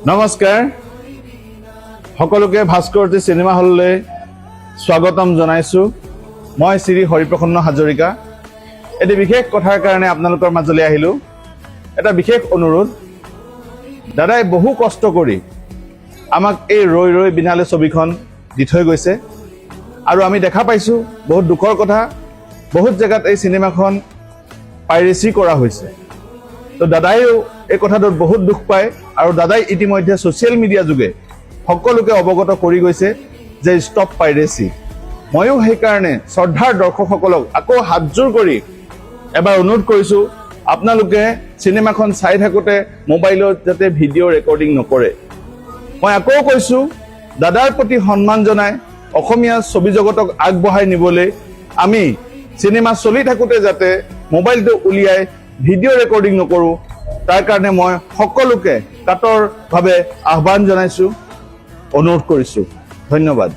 নমস্কাৰ সকলোকে ভাস্কৰজী চিনেমা হললৈ স্বাগতম জনাইছো। মই শ্ৰী হৰিপ্ৰসন্ন হাজৰিকা। এটি বিশেষ কথাৰ কাৰণে আপোনালোকৰ মাজলৈ আহিলো। এটা বিশেষ অনুৰোধ, দাদাই বহু কষ্ট কৰি আমাক এই ৰৈ ৰৈ বিনালে ছবিখন দি থৈ গৈছে আৰু আমি দেখা পাইছো বহুত দুখৰ কথা, বহুত জেগাত এই চিনেমাখন পাইৰেচি কৰা হৈছে। তো দাদাইও এই কথাটোত বহুত দুখ পায় আৰু দাদাই ইতিমধ্যে ছ'চিয়েল মিডিয়া যোগে সকলোকে অৱগত কৰি গৈছে যে ষ্টপ পাইৰেচি। ময়ো সেইকাৰণে শ্ৰদ্ধাৰ দৰ্শকসকলক আকৌ হাতজোৰ কৰি এবাৰ অনুৰোধ কৰিছোঁ, আপোনালোকে চিনেমাখন চাই থাকোঁতে মোবাইলত যাতে ভিডিঅ' ৰেকৰ্ডিং নকৰে। মই আকৌ কৈছোঁ, দাদাৰ প্ৰতি সন্মান জনাই অসমীয়া ছবি জগতক আগবঢ়াই নিবলৈ আমি চিনেমা চলি থাকোঁতে যাতে মোবাইলটো উলিয়াই ভিডিঅ' ৰেকৰ্ডিং নকৰোঁ, তাৰ কাৰণে মই সকলোকে কাতৰভাৱে আহ্বান জনাইছোঁ, অনুৰোধ কৰিছোঁ। ধন্যবাদ।